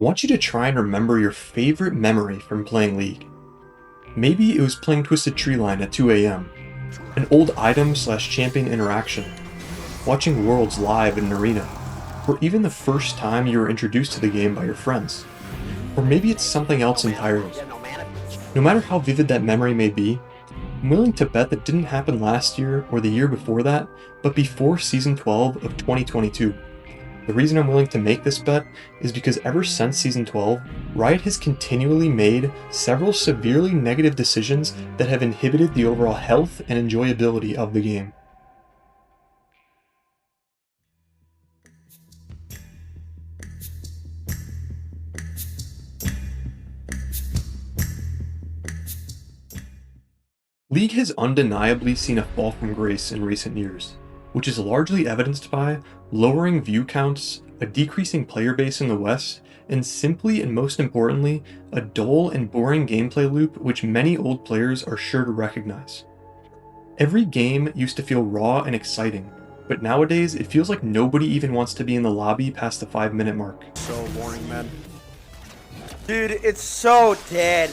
I want you to try and remember your favorite memory from playing League. Maybe it was playing Twisted Treeline at 2 a.m., an old item/champion interaction, watching Worlds live in an arena, or even the first time you were introduced to the game by your friends. Or maybe it's something else entirely. No matter how vivid that memory may be, I'm willing to bet that didn't happen last year or the year before that, but before Season 12 of 2022. The reason I'm willing to make this bet is because ever since Season 12, Riot has continually made several severely negative decisions that have inhibited the overall health and enjoyability of the game. League has undeniably seen a fall from grace in recent years, which is largely evidenced by lowering view counts, a decreasing player base in the West, and simply and most importantly, a dull and boring gameplay loop which many old players are sure to recognize. Every game used to feel raw and exciting, but nowadays it feels like nobody even wants to be in the lobby past the 5-minute mark. So boring, man. Dude, it's so dead.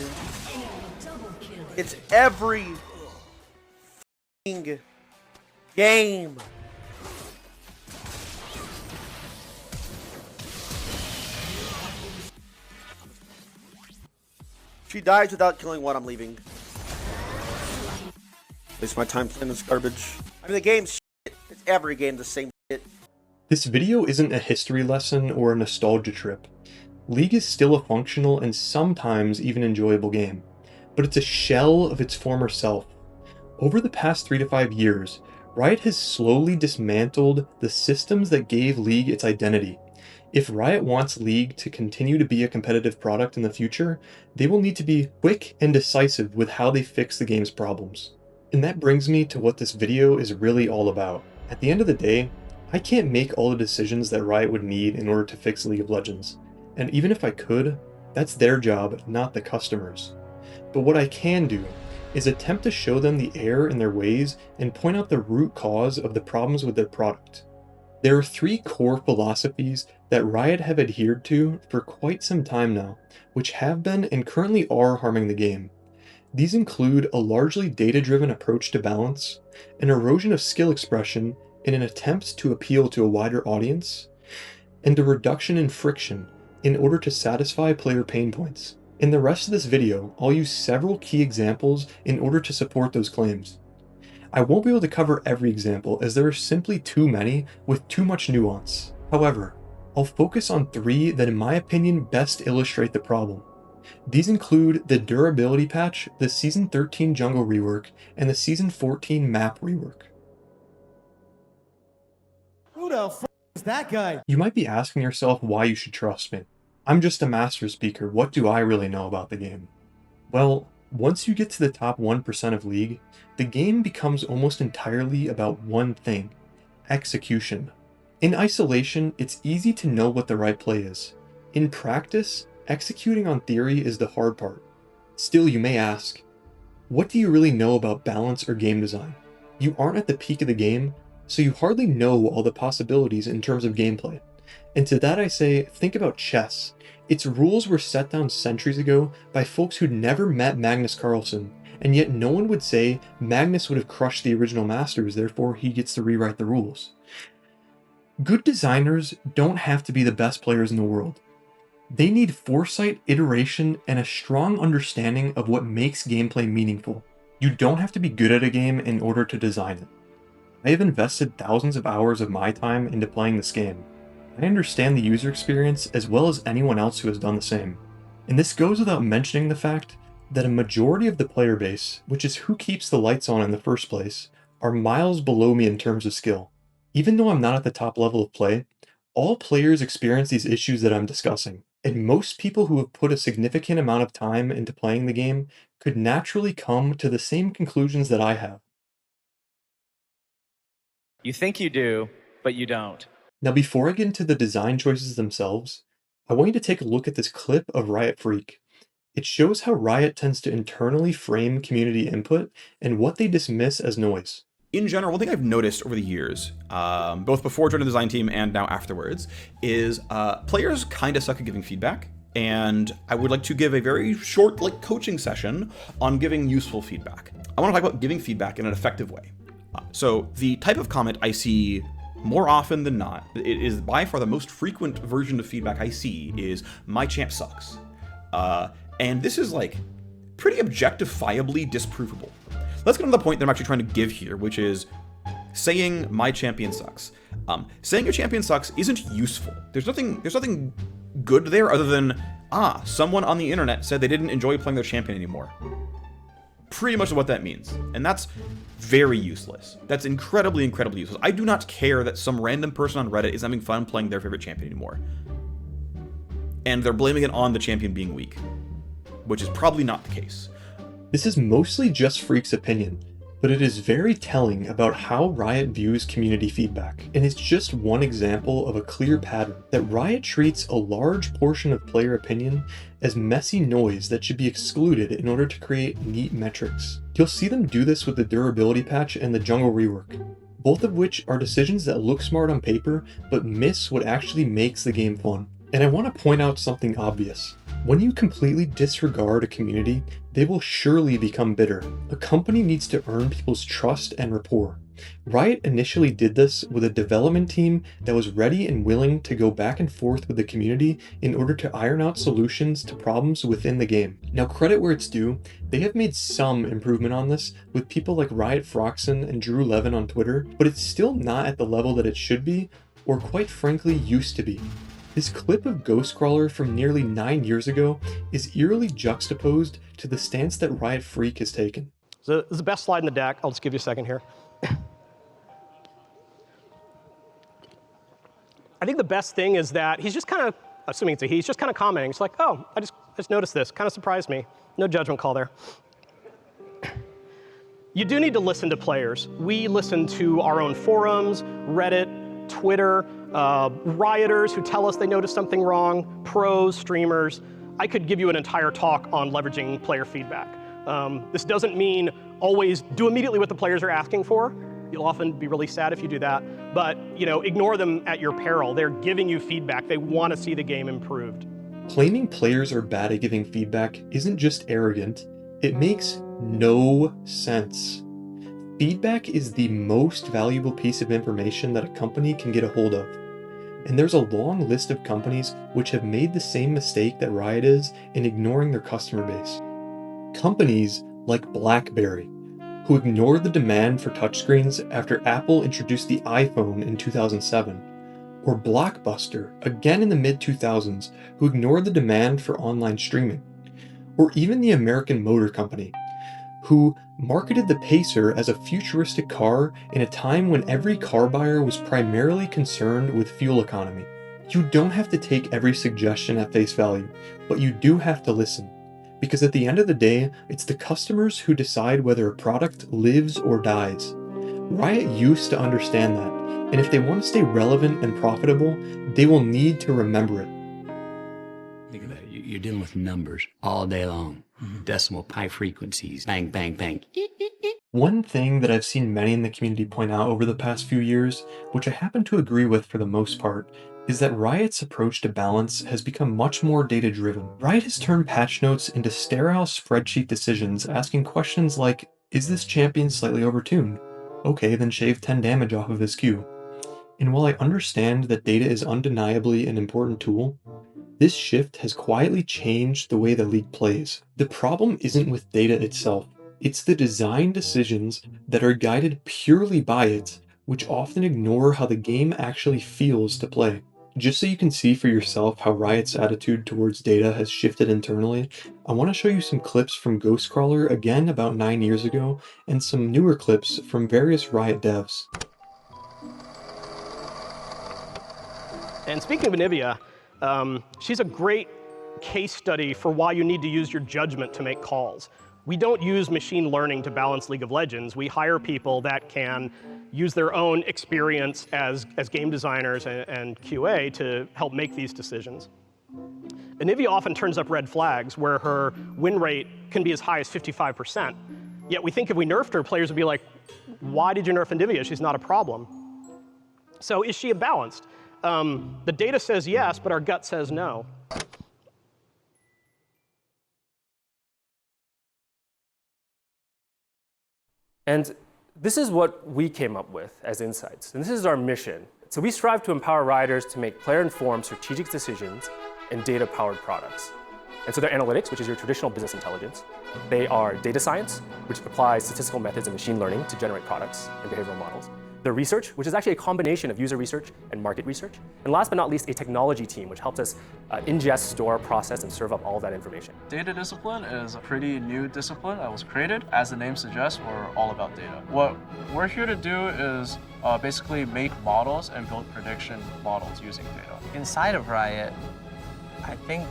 It's every f***ing game. She dies without killing one, I'm leaving. Waste my time playing this garbage. I mean, the game's shit. It's every game the same shit. This video isn't a history lesson or a nostalgia trip. League is still a functional and sometimes even enjoyable game, but it's a shell of its former self. Over the past 3 to 5 years, Riot has slowly dismantled the systems that gave League its identity. If Riot wants League to continue to be a competitive product in the future, they will need to be quick and decisive with how they fix the game's problems. And that brings me to what this video is really all about. At the end of the day, I can't make all the decisions that Riot would need in order to fix League of Legends. And even if I could, that's their job, not the customers. But what I can do is attempt to show them the error in their ways and point out the root cause of the problems with their product. There are 3 core philosophies that Riot have adhered to for quite some time now, which have been and currently are harming the game. These include a largely data-driven approach to balance, an erosion of skill expression in an attempt to appeal to a wider audience, and a reduction in friction in order to satisfy player pain points. In the rest of this video, I'll use several key examples in order to support those claims. I won't be able to cover every example as there are simply too many with too much nuance. However, I'll focus on 3 that in my opinion best illustrate the problem. These include the durability patch, the Season 13 jungle rework, and the Season 14 map rework. Who the f is that guy? You might be asking yourself why you should trust me. I'm just a master speaker, what do I really know about the game? Well, once you get to the top 1% of League, the game becomes almost entirely about one thing: execution. In isolation, it's easy to know what the right play is. In practice, executing on theory is the hard part. Still, you may ask, what do you really know about balance or game design? You aren't at the peak of the game, so you hardly know all the possibilities in terms of gameplay. And to that I say, think about chess. Its rules were set down centuries ago by folks who'd never met Magnus Carlsen, and yet no one would say Magnus would have crushed the original masters, therefore he gets to rewrite the rules. Good designers don't have to be the best players in the world. They need foresight, iteration, and a strong understanding of what makes gameplay meaningful. You don't have to be good at a game in order to design it. I have invested thousands of hours of my time into playing this game. I understand the user experience as well as anyone else who has done the same. And this goes without mentioning the fact that a majority of the player base, which is who keeps the lights on in the first place, are miles below me in terms of skill. Even though I'm not at the top level of play, all players experience these issues that I'm discussing, and most people who have put a significant amount of time into playing the game could naturally come to the same conclusions that I have. You think you do, but you don't. Now before I get into the design choices themselves, I want you to take a look at this clip of Riot Freak. It shows how Riot tends to internally frame community input and what they dismiss as noise. In general, one thing I've noticed over the years, both before joining the design team and now afterwards, is players kind of suck at giving feedback. and I would like to give a very short coaching session on giving useful feedback. I want to talk about giving feedback in an effective way. So the type of comment I see more often than not, it is by far the most frequent version of feedback I see, is "my champ sucks," and this is pretty objectifiably disprovable. Let's get on to the point that I'm actually trying to give here, which is saying "my champion sucks." Saying your champion sucks isn't useful. There's nothing good there other than someone on the internet said they didn't enjoy playing their champion anymore. Pretty much what that means, and that's very useless. That's incredibly useless. I do not care that some random person on Reddit is having fun playing their favorite champion anymore, and they're blaming it on the champion being weak, which is probably not the case. This is mostly just Freak's opinion, but it is very telling about how Riot views community feedback, and it's just one example of a clear pattern that Riot treats a large portion of player opinion as messy noise that should be excluded in order to create neat metrics. You'll see them do this with the durability patch and the jungle rework, both of which are decisions that look smart on paper but miss what actually makes the game fun. And I want to point out something obvious. When you completely disregard a community, they will surely become bitter. A company needs to earn people's trust and rapport. Riot initially did this with a development team that was ready and willing to go back and forth with the community in order to iron out solutions to problems within the game. Now, credit where it's due, they have made some improvement on this with people like Riot Froxen and Drew Levin on Twitter, but it's still not at the level that it should be, or quite frankly used to be. This clip of Ghostcrawler from nearly 9 years ago is eerily juxtaposed to the stance that Riot Freak has taken. So this is the best slide in the deck. I'll just give you a second here. I think the best thing is that he's just kind of, assuming it's a he's just kind of commenting. It's like, oh, I just noticed this. Kind of surprised me. No judgment call there. You do need to listen to players. We listen to our own forums, Reddit, Twitter, rioters who tell us they noticed something wrong, pros, streamers. I could give you an entire talk on leveraging player feedback. This doesn't mean always do immediately what the players are asking for. You'll often be really sad if you do that, but ignore them at your peril. They're giving you feedback. They want to see the game improved. Claiming players are bad at giving feedback isn't just arrogant, it makes no sense. Feedback is the most valuable piece of information that a company can get a hold of. And there's a long list of companies which have made the same mistake that Riot is in ignoring their customer base. Companies like BlackBerry, who ignored the demand for touchscreens after Apple introduced the iPhone in 2007, or Blockbuster, again in the mid-2000s, who ignored the demand for online streaming, or even the American Motor Company, who marketed the Pacer as a futuristic car in a time when every car buyer was primarily concerned with fuel economy. You don't have to take every suggestion at face value, but you do have to listen. Because at the end of the day, it's the customers who decide whether a product lives or dies. Riot used to understand that, and if they want to stay relevant and profitable, they will need to remember it. Think about it. You're dealing with numbers all day long. Decimal pi frequencies. Bang, bang, bang. One thing that I've seen many in the community point out over the past few years, which I happen to agree with for the most part, is that Riot's approach to balance has become much more data-driven. Riot has turned patch notes into sterile spreadsheet decisions asking questions like, is this champion slightly overtuned? Okay, then shave 10 damage off of his Q. And while I understand that data is undeniably an important tool, this shift has quietly changed the way the league plays. The problem isn't with data itself, it's the design decisions that are guided purely by it, which often ignore how the game actually feels to play. Just so you can see for yourself how Riot's attitude towards data has shifted internally, I want to show you some clips from Ghostcrawler again about 9 years ago, and some newer clips from various Riot devs. And speaking of Anivia, she's a great case study for why you need to use your judgment to make calls. We don't use machine learning to balance League of Legends. We hire people that can use their own experience as game designers and QA to help make these decisions. Anivia often turns up red flags where her win rate can be as high as 55%. Yet we think if we nerfed her, players would be like, why did you nerf Anivia? She's not a problem. So is she balanced? The data says yes, but our gut says no. And this is what we came up with as insights, and this is our mission. So we strive to empower rioters to make player-informed strategic decisions and data-powered products. And so they're analytics, which is your traditional business intelligence. They are data science, which applies statistical methods and machine learning to generate products and behavioral models. They're research, which is actually a combination of user research and market research. And last but not least, a technology team, which helps us ingest, store, process, and serve up all of that information. Data discipline is a pretty new discipline that was created. As the name suggests, we're all about data. What we're here to do is basically make models and build prediction models using data. Inside of Riot, I think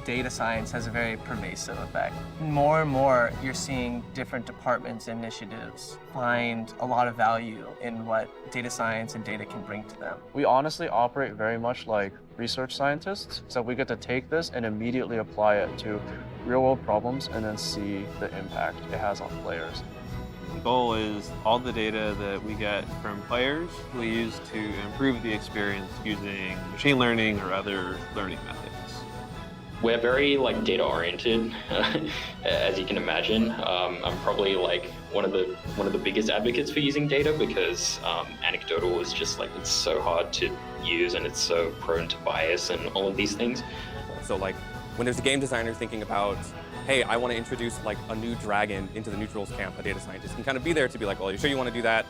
data science has a very pervasive effect. More and more, you're seeing different departments and initiatives find a lot of value in what data science and data can bring to them. We honestly operate very much like research scientists, so we get to take this and immediately apply it to real-world problems and then see the impact it has on players. The goal is all the data that we get from players we use to improve the experience using machine learning or other learning methods. We're very data oriented, as you can imagine. I'm probably one of the biggest advocates for using data because anecdotal is just it's so hard to use and it's so prone to bias and all of these things. So when there's a game designer thinking about, hey, I want to introduce a new dragon into the neutrals camp, a data scientist can kind of be there to be well, you sure you want to do that?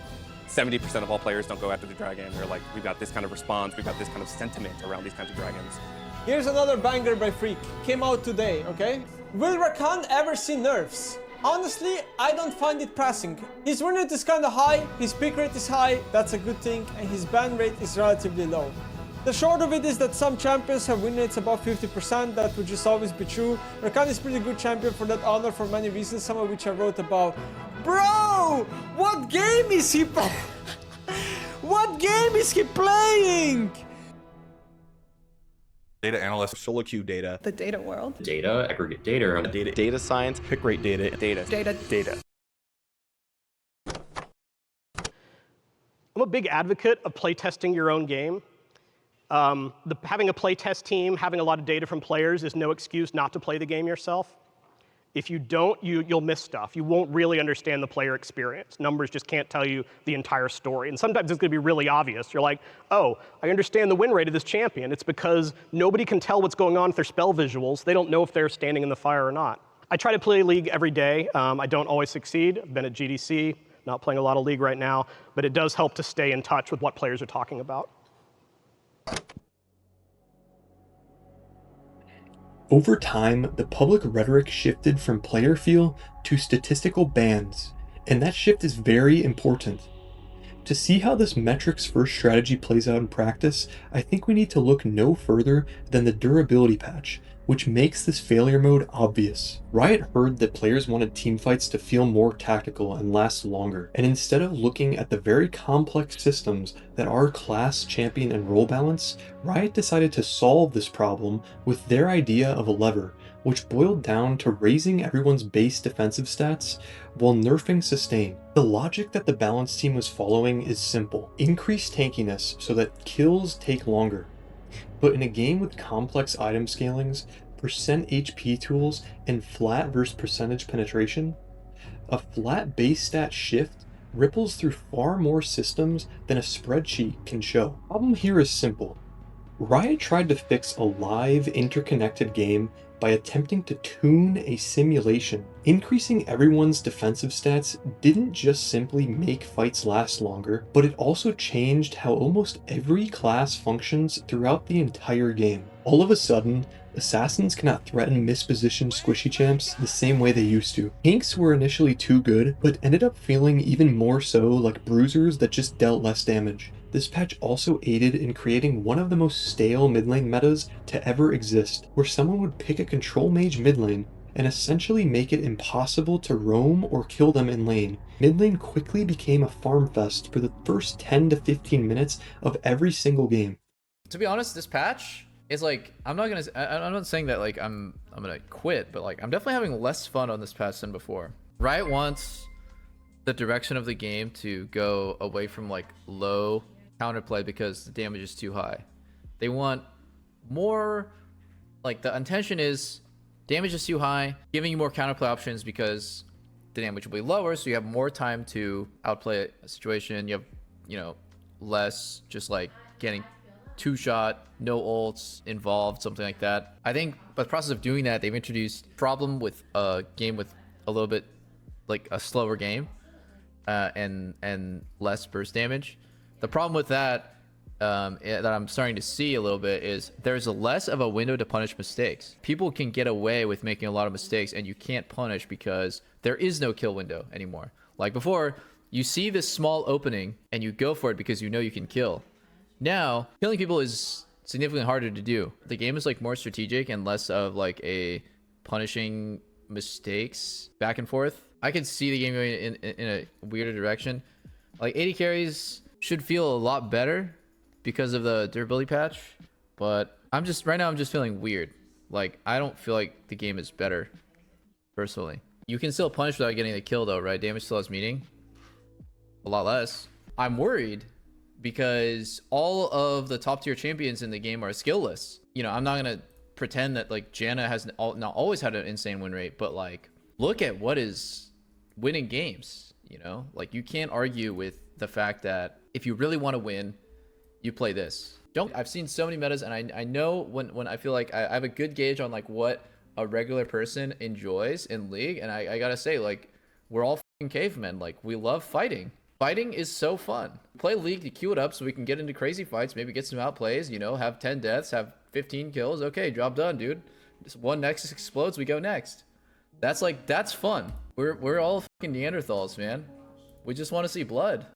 70% of all players don't go after the dragon, or we've got this kind of response, we've got this kind of sentiment around these kinds of dragons. Here's another banger by Freak. Came out today, okay? Will Rakan ever see nerfs? Honestly, I don't find it pressing. His win rate is kinda high, his pick rate is high, that's a good thing, and his ban rate is relatively low. The short of it is that some champions have win rates above 50%, that would just always be true. Rakan is pretty good champion for that honor for many reasons, some of which I wrote about. Bro! What game is he What game is he playing? Data analyst, solo queue data. The data world. Data, aggregate data. Data science, pick rate data. Data. I'm a big advocate of playtesting your own game. Having a playtest team, having a lot of data from players is no excuse not to play the game yourself. If you don't, you'll miss stuff. You won't really understand the player experience. Numbers just can't tell you the entire story. And sometimes it's going to be really obvious. You're like, oh, I understand the win rate of this champion. It's because nobody can tell what's going on with their spell visuals. They don't know if they're standing in the fire or not. I try to play League every day. I don't always succeed. I've been at GDC, not playing a lot of League right now. But it does help to stay in touch with what players are talking about. Over time, the public rhetoric shifted from player feel to statistical bans, and that shift is very important. To see how this metrics-first strategy plays out in practice, I think we need to look no further than the durability patch, which makes this failure mode obvious. Riot heard that players wanted teamfights to feel more tactical and last longer, and instead of looking at the very complex systems that are class, champion, and role balance, Riot decided to solve this problem with their idea of a lever, which boiled down to raising everyone's base defensive stats while nerfing sustain. The logic that the balance team was following is simple. Increase tankiness so that kills take longer. But in a game with complex item scalings, percent HP tools, and flat versus percentage penetration, a flat base stat shift ripples through far more systems than a spreadsheet can show. The problem here is simple. Riot tried to fix a live, interconnected game by attempting to tune a simulation. Increasing everyone's defensive stats didn't just simply make fights last longer, but it also changed how almost every class functions throughout the entire game. All of a sudden, assassins cannot threaten mispositioned squishy champs the same way they used to. Tanks were initially too good, but ended up feeling even more so like bruisers that just dealt less damage. This patch also aided in creating one of the most stale mid lane metas to ever exist, where someone would pick a control mage mid lane and essentially make it impossible to roam or kill them in lane. Mid lane quickly became a farm fest for the first 10 to 15 minutes of every single game. To be honest, this patch is I'm not saying that I'm gonna quit, but I'm definitely having less fun on this patch than before. Riot wants the direction of the game to go away from low counterplay because the damage is too high. They want more, the intention is damage is too high, giving you more counterplay options because the damage will be lower, so you have more time to outplay a situation. You have, less just like getting two-shot, no ults involved, something like that. I think by the process of doing that, they've introduced problem with a game with a little bit like a slower game and less burst damage. The problem with that that I'm starting to see a little bit is there's less of a window to punish mistakes. People can get away with making a lot of mistakes and you can't punish because there is no kill window anymore. Like before, you see this small opening and you go for it because you know you can kill. Now, killing people is significantly harder to do. The game is like more strategic and less of like a punishing mistakes back and forth. I can see the game going in a weirder direction. Like 80 carries should feel a lot better because of the durability patch, but right now I'm just feeling weird. Like I don't feel like the game is better personally. You can still punish without getting the kill though, right? Damage still has meaning. A lot less. I'm worried because all of the top tier champions in the game are skillless. I'm not gonna pretend that like Janna has not always had an insane win rate, but like look at what is winning games. Like you can't argue with the fact that if you really want to win, you play this. I've seen so many metas, and I know when I feel like I have a good gauge on like what a regular person enjoys in League, and I gotta say, like, we're all fucking cavemen. Like, we love fighting. Fighting is so fun. Play League to queue it up so we can get into crazy fights, maybe get some outplays, have 10 deaths, have 15 kills. Okay, job done, dude. Just one Nexus explodes, we go next. That's fun. We're all fucking Neanderthals, man. We just want to see blood.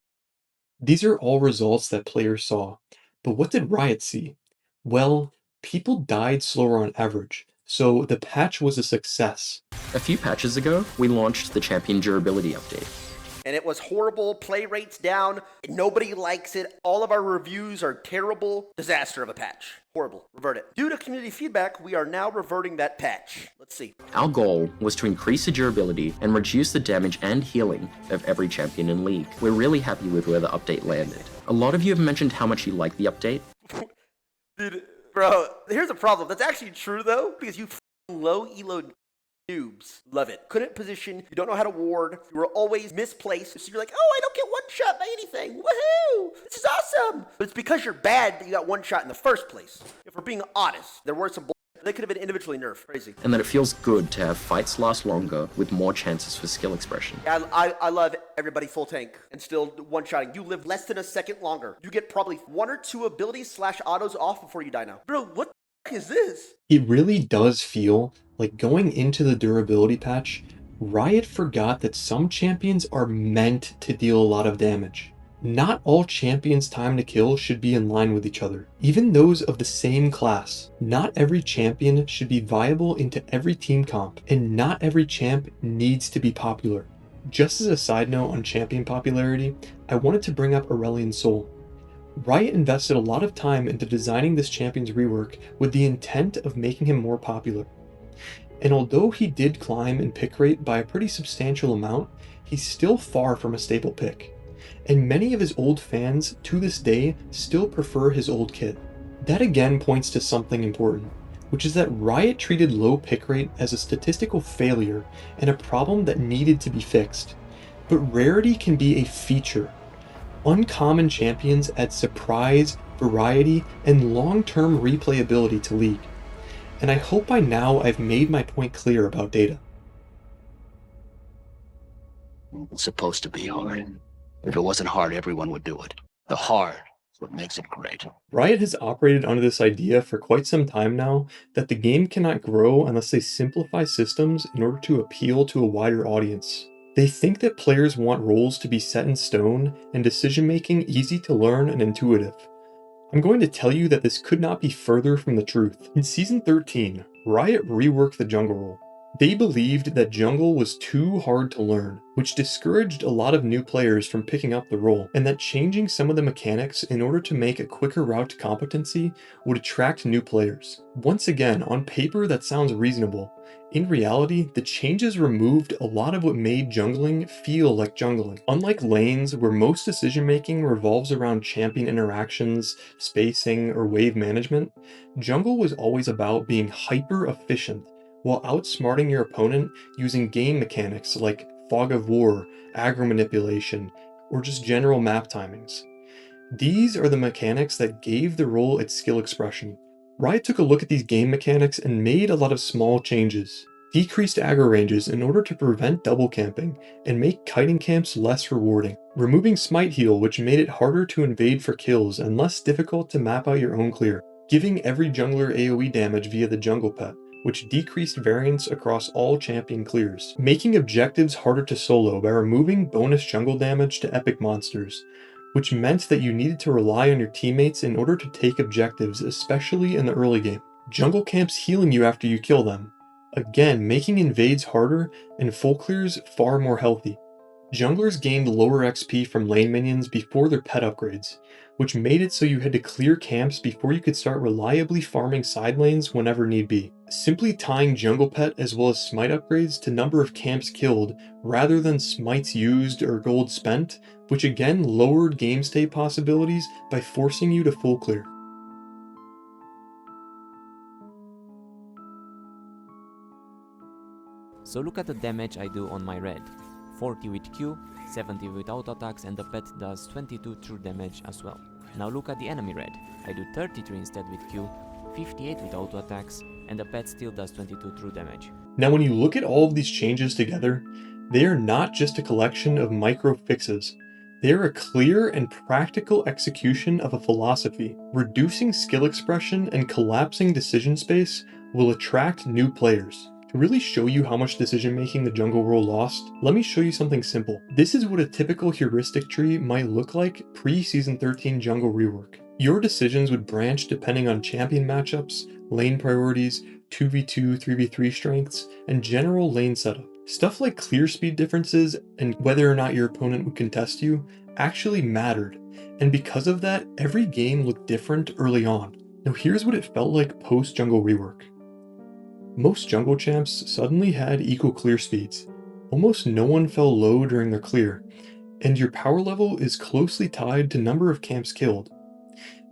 These are all results that players saw. But what did Riot see? Well, people died slower on average, so the patch was a success. A few patches ago, we launched the Champion Durability Update. And it was horrible, play rates down, nobody likes it, all of our reviews are terrible, disaster of a patch. Horrible, revert it. Due to community feedback, we are now reverting that patch. Let's see. Our goal was to increase the durability and reduce the damage and healing of every champion in League. We're really happy with where the update landed. A lot of you have mentioned how much you like the update. Dude, bro, here's the problem. That's actually true though, because you low elo noobs love it. Couldn't position, you don't know how to ward, you were always misplaced, so you're like, oh, I don't get one shot by anything, woohoo, this is awesome. But it's because you're bad that you got one shot in the first place. If we're being honest, there were some they could have been individually nerfed, crazy. And that it feels good to have fights last longer with more chances for skill expression. I love everybody full tank and still one-shotting. You live less than a second longer. You get probably 1 or 2 abilities / autos off before you die now. Bro, what the fuck is this? It really does feel like going into the durability patch, Riot forgot that some champions are meant to deal a lot of damage. Not all champions' time to kill should be in line with each other, even those of the same class. Not every champion should be viable into every team comp, and not every champ needs to be popular. Just as a side note on champion popularity, I wanted to bring up Aurelion Sol. Riot invested a lot of time into designing this champion's rework with the intent of making him more popular. And although he did climb in pick rate by a pretty substantial amount, he's still far from a staple pick. And many of his old fans, to this day, still prefer his old kit. That again points to something important, which is that Riot treated low pick rate as a statistical failure and a problem that needed to be fixed. But rarity can be a feature. Uncommon champions add surprise, variety, and long-term replayability to League. And I hope by now I've made my point clear about data. It's supposed to be hard. If it wasn't hard, everyone would do it. The hard is what makes it great. Riot has operated under this idea for quite some time now that the game cannot grow unless they simplify systems in order to appeal to a wider audience. They think that players want roles to be set in stone and decision-making easy to learn and intuitive. I'm going to tell you that this could not be further from the truth. In Season 13, Riot reworked the jungle role. They believed that jungle was too hard to learn, which discouraged a lot of new players from picking up the role, and that changing some of the mechanics in order to make a quicker route to competency would attract new players. Once again, on paper that sounds reasonable. In reality, the changes removed a lot of what made jungling feel like jungling. Unlike lanes, where most decision-making revolves around champion interactions, spacing, or wave management, jungle was always about being hyper-efficient, while outsmarting your opponent using game mechanics like fog of war, aggro manipulation, or just general map timings. These are the mechanics that gave the role its skill expression. Riot took a look at these game mechanics and made a lot of small changes. Decreased aggro ranges in order to prevent double camping and make kiting camps less rewarding. Removing smite heal, which made it harder to invade for kills and less difficult to map out your own clear. Giving every jungler AoE damage via the jungle pet, which decreased variance across all champion clears. Making objectives harder to solo by removing bonus jungle damage to epic monsters, which meant that you needed to rely on your teammates in order to take objectives, especially in the early game. Jungle camps healing you after you kill them, again making invades harder and full clears far more healthy. Junglers gained lower XP from lane minions before their pet upgrades, which made it so you had to clear camps before you could start reliably farming side lanes whenever need be. Simply tying jungle pet as well as smite upgrades to number of camps killed rather than smites used or gold spent, which again lowered game state possibilities by forcing you to full clear. So look at the damage I do on my red. 40 with Q, 70 with auto attacks, and the pet does 22 true damage as well. Now look at the enemy red. I do 33 instead with Q, 58 with auto attacks, and the pet still does 22 true damage. Now when you look at all of these changes together, they are not just a collection of micro fixes. They are a clear and practical execution of a philosophy. Reducing skill expression and collapsing decision space will attract new players. To really show you how much decision making the jungle role lost, let me show you something simple. This is what a typical heuristic tree might look like pre-Season 13 jungle rework. Your decisions would branch depending on champion matchups, lane priorities, 2v2, 3v3 strengths, and general lane setup. Stuff like clear speed differences and whether or not your opponent would contest you actually mattered, and because of that, every game looked different early on. Now here's what it felt like post-jungle rework. Most jungle champs suddenly had equal clear speeds. Almost no one fell low during their clear, and your power level is closely tied to number of camps killed.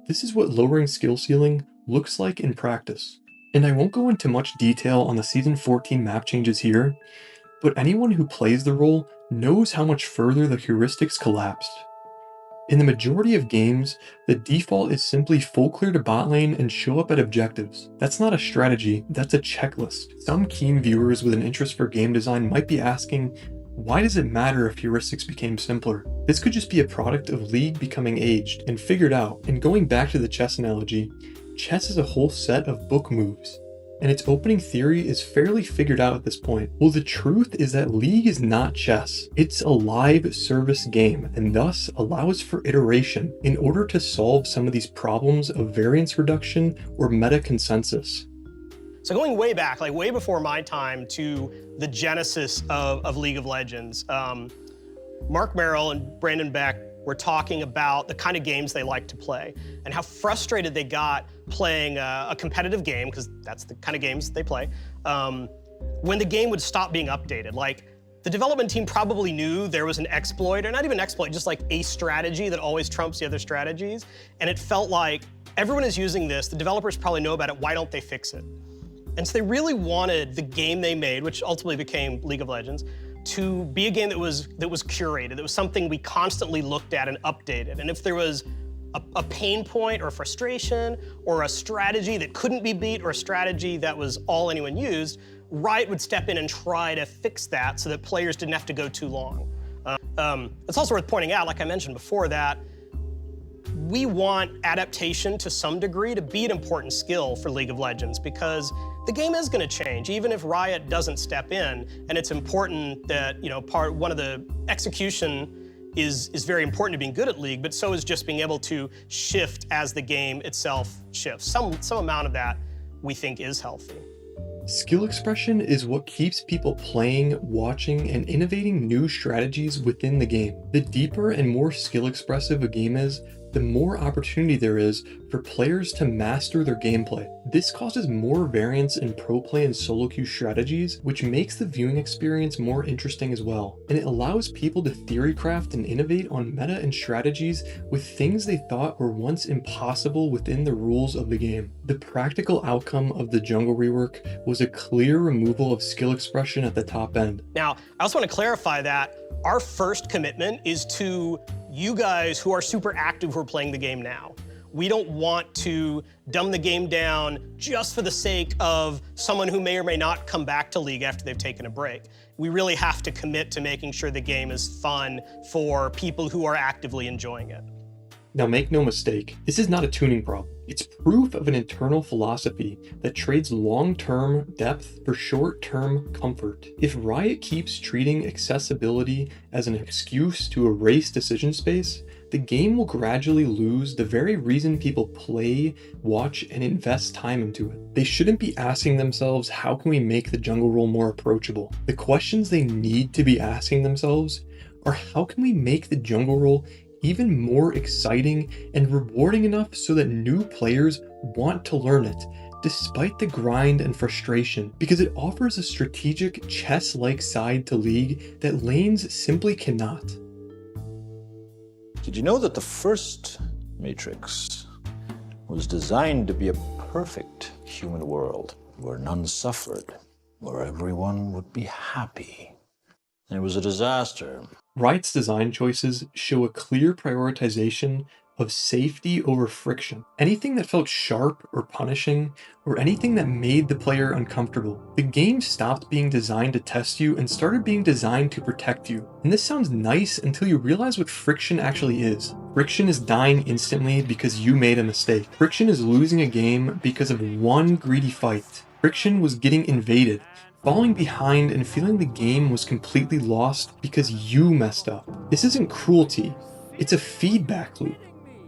This is what lowering skill ceiling looks like in practice. And I won't go into much detail on the Season 14 map changes here, but anyone who plays the role knows how much further the heuristics collapsed. In the majority of games, the default is simply full clear to bot lane and show up at objectives. That's not a strategy, that's a checklist. Some keen viewers with an interest for game design might be asking, why does it matter if heuristics became simpler? This could just be a product of League becoming aged and figured out. And going back to the chess analogy, chess is a whole set of book moves, and its opening theory is fairly figured out at this point. Well, the truth is that League is not chess. It's a live service game, and thus allows for iteration in order to solve some of these problems of variance reduction or meta consensus. So going way back, like way before my time, to the genesis of League of Legends, Mark Merrill and Brandon Beck were talking about the kind of games they like to play and how frustrated they got playing a competitive game, because that's the kind of games they play, when the game would stop being updated. Like, the development team probably knew there was an exploit, or not even exploit, just like a strategy that always trumps the other strategies, and it felt like everyone is using this, the developers probably know about it, why don't they fix it? And so they really wanted the game they made, which ultimately became League of Legends, to be a game that was curated, that was something we constantly looked at and updated. And if there was a pain point or a frustration or a strategy that couldn't be beat or a strategy that was all anyone used, Riot would step in and try to fix that so that players didn't have to go too long. It's also worth pointing out, like I mentioned before, that we want adaptation to some degree to be an important skill for League of Legends, because the game is going to change, even if Riot doesn't step in. And it's important that, you know, one of the execution is very important to being good at League, but so is just being able to shift as the game itself shifts. Some amount of that we think is healthy. Skill expression is what keeps people playing, watching, and innovating new strategies within the game. The deeper and more skill expressive a game is, the more opportunity there is for players to master their gameplay. This causes more variance in pro play and solo queue strategies, which makes the viewing experience more interesting as well, and it allows people to theorycraft and innovate on meta and strategies with things they thought were once impossible within the rules of the game. The practical outcome of the jungle rework was a clear removal of skill expression at the top end. Now, I also want to clarify that our first commitment is to you guys who are super active who are playing the game now. We don't want to dumb the game down just for the sake of someone who may or may not come back to League after they've taken a break. We really have to commit to making sure the game is fun for people who are actively enjoying it. Now make no mistake, this is not a tuning problem. It's proof of an internal philosophy that trades long-term depth for short-term comfort. If Riot keeps treating accessibility as an excuse to erase decision space, the game will gradually lose the very reason people play, watch, and invest time into it. They shouldn't be asking themselves, how can we make the jungle role more approachable? The questions they need to be asking themselves are, how can we make the jungle role even more exciting and rewarding enough so that new players want to learn it, despite the grind and frustration, because it offers a strategic chess-like side to League that lanes simply cannot. Did you know that the first Matrix was designed to be a perfect human world where none suffered, where everyone would be happy? It was a disaster. Riot's design choices show a clear prioritization of safety over friction. Anything that felt sharp or punishing, or anything that made the player uncomfortable. The game stopped being designed to test you and started being designed to protect you. And this sounds nice until you realize what friction actually is. Friction is dying instantly because you made a mistake. Friction is losing a game because of one greedy fight. Friction was getting invaded, falling behind and feeling the game was completely lost because you messed up. This isn't cruelty, it's a feedback loop.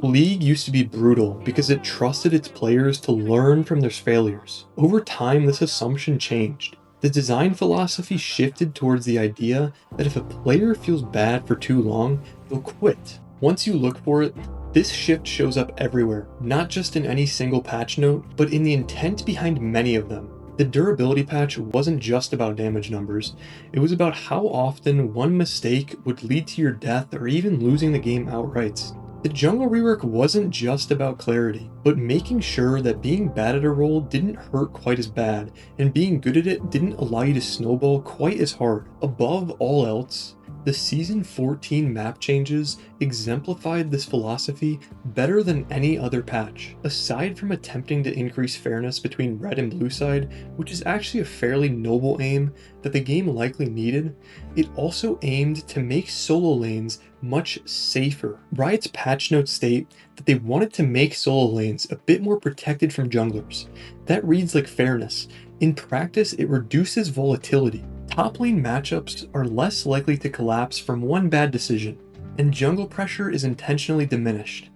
League used to be brutal because it trusted its players to learn from their failures. Over time, this assumption changed. The design philosophy shifted towards the idea that if a player feels bad for too long, they'll quit. Once you look for it, this shift shows up everywhere, not just in any single patch note, but in the intent behind many of them. The durability patch wasn't just about damage numbers, it was about how often one mistake would lead to your death or even losing the game outright. The jungle rework wasn't just about clarity, but making sure that being bad at a role didn't hurt quite as bad, and being good at it didn't allow you to snowball quite as hard. Above all else, the Season 14 map changes exemplified this philosophy better than any other patch. Aside from attempting to increase fairness between red and blue side, which is actually a fairly noble aim that the game likely needed, it also aimed to make solo lanes much safer. Riot's patch notes state that they wanted to make solo lanes a bit more protected from junglers. That reads like fairness. In practice, it reduces volatility. Top lane matchups are less likely to collapse from one bad decision, and jungle pressure is intentionally diminished.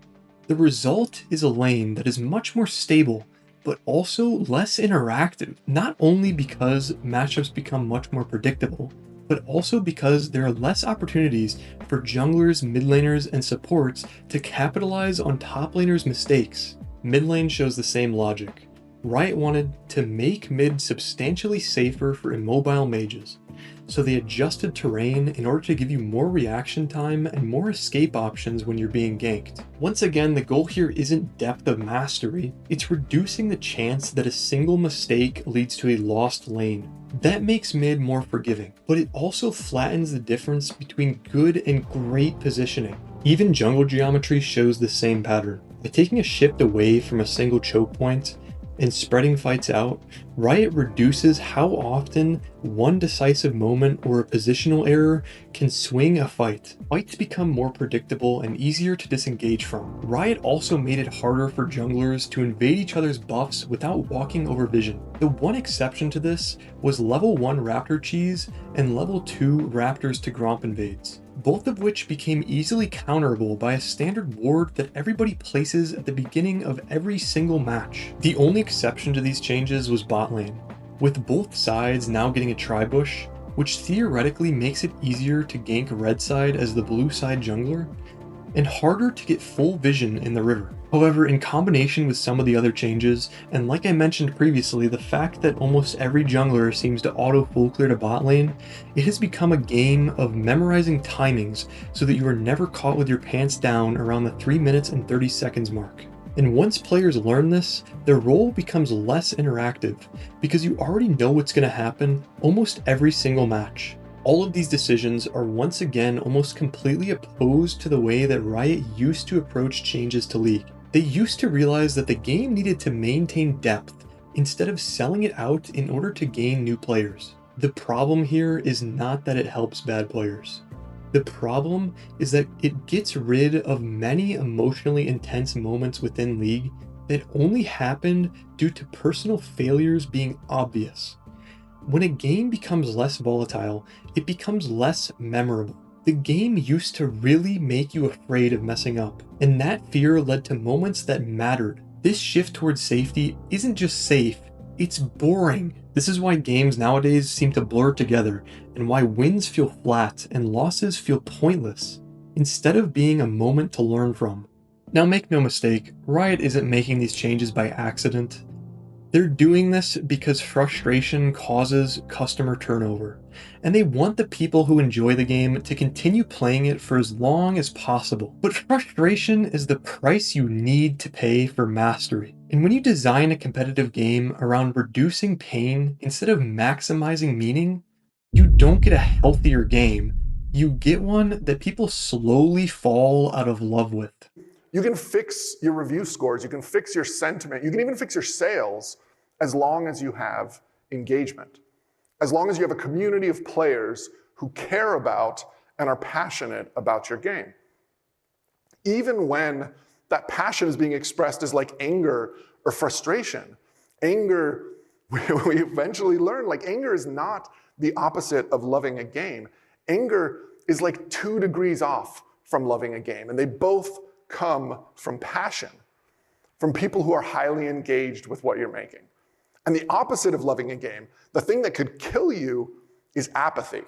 The result is a lane that is much more stable, but also less interactive, not only because matchups become much more predictable, but also because there are less opportunities for junglers, mid laners, and supports to capitalize on top laners' mistakes. Mid lane shows the same logic. Riot wanted to make mid substantially safer for immobile mages, so they adjusted terrain in order to give you more reaction time and more escape options when you're being ganked. Once again, the goal here isn't depth of mastery, it's reducing the chance that a single mistake leads to a lost lane. That makes mid more forgiving, but it also flattens the difference between good and great positioning. Even jungle geometry shows the same pattern. By taking a shift away from a single choke point and spreading fights out, Riot reduces how often one decisive moment or a positional error can swing a fight. Fights become more predictable and easier to disengage from. Riot also made it harder for junglers to invade each other's buffs without walking over vision. The one exception to this was level 1 Raptor Cheese and level 2 Raptors to Gromp invades, both of which became easily counterable by a standard ward that everybody places at the beginning of every single match. The only exception to these changes was bot lane, with both sides now getting a tri-bush, which theoretically makes it easier to gank red side as the blue side jungler. and harder to get full vision in the river. However, in combination with some of the other changes, and like I mentioned previously, the fact that almost every jungler seems to auto full clear to bot lane, it has become a game of memorizing timings so that you are never caught with your pants down around the 3 minutes and 30 seconds mark. And once players learn this, their role becomes less interactive because you already know what's going to happen almost every single match. All of these decisions are once again almost completely opposed to the way that Riot used to approach changes to League. They used to realize that the game needed to maintain depth instead of selling it out in order to gain new players. The problem here is not that it helps bad players. The problem is that it gets rid of many emotionally intense moments within League that only happened due to personal failures being obvious. When a game becomes less volatile, it becomes less memorable. The game used to really make you afraid of messing up, and that fear led to moments that mattered. This shift towards safety isn't just safe, it's boring. This is why games nowadays seem to blur together, and why wins feel flat and losses feel pointless, instead of being a moment to learn from. Now make no mistake, Riot isn't making these changes by accident. They're doing this because frustration causes customer turnover, and they want the people who enjoy the game to continue playing it for as long as possible. But frustration is the price you need to pay for mastery. And when you design a competitive game around reducing pain instead of maximizing meaning, you don't get a healthier game. You get one that people slowly fall out of love with. You can fix your review scores, you can fix your sentiment, you can even fix your sales as long as you have engagement. As long as you have a community of players who care about and are passionate about your game. Even when that passion is being expressed as like anger or frustration. Anger, we eventually learn, like anger is not the opposite of loving a game. Anger is like 2 degrees off from loving a game, and they both come from passion, from people who are highly engaged with what you're making. And the opposite of loving a game, the thing that could kill you, is apathy.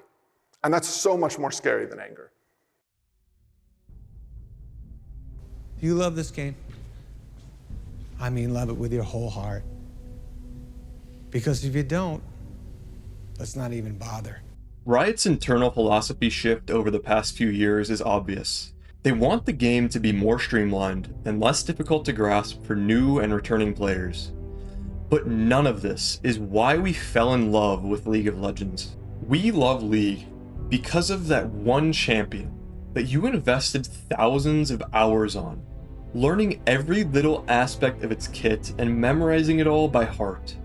And that's so much more scary than anger. Do you love this game? I mean, love it with your whole heart. Because if you don't, let's not even bother. Riot's internal philosophy shift over the past few years is obvious. They want the game to be more streamlined and less difficult to grasp for new and returning players. But none of this is why we fell in love with League of Legends. We love League because of that one champion that you invested thousands of hours on, learning every little aspect of its kit and memorizing it all by heart.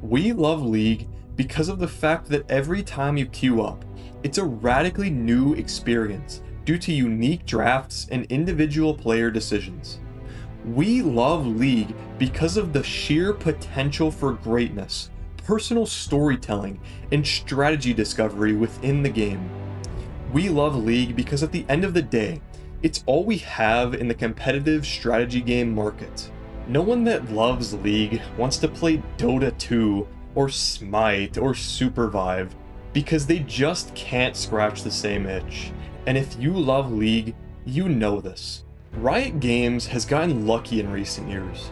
We love League because of the fact that every time you queue up, it's a radically new experience due to unique drafts and individual player decisions. We love League because of the sheer potential for greatness, personal storytelling, and strategy discovery within the game. We love League because at the end of the day, it's all we have in the competitive strategy game market. No one that loves League wants to play Dota 2 or Smite or Supervive because they just can't scratch the same itch. And if you love League, you know this. Riot Games has gotten lucky in recent years.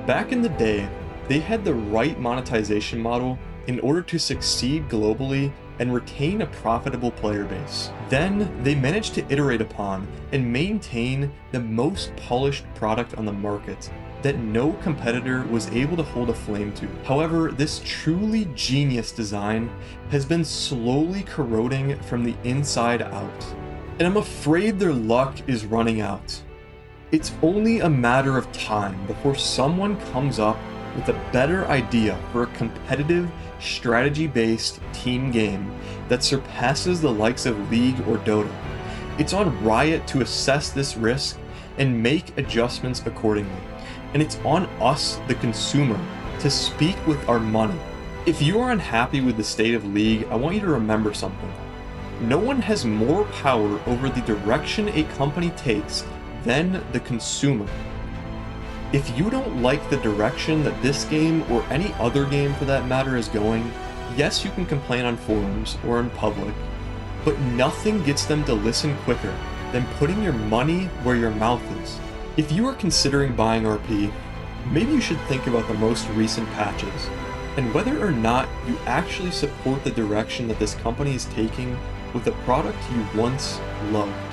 Back in the day, they had the right monetization model in order to succeed globally and retain a profitable player base. Then, they managed to iterate upon and maintain the most polished product on the market that no competitor was able to hold a flame to. However, this truly genius design has been slowly corroding from the inside out. And I'm afraid their luck is running out. It's only a matter of time before someone comes up with a better idea for a competitive, strategy-based team game that surpasses the likes of League or Dota. It's on Riot to assess this risk and make adjustments accordingly. And it's on us, the consumer, to speak with our money. If you are unhappy with the state of League, I want you to remember something. No one has more power over the direction a company takes than the consumer. If you don't like the direction that this game, or any other game for that matter, is going, yes, you can complain on forums or in public, but nothing gets them to listen quicker then putting your money where your mouth is. If you are considering buying RP, maybe you should think about the most recent patches and whether or not you actually support the direction that this company is taking with a product you once loved.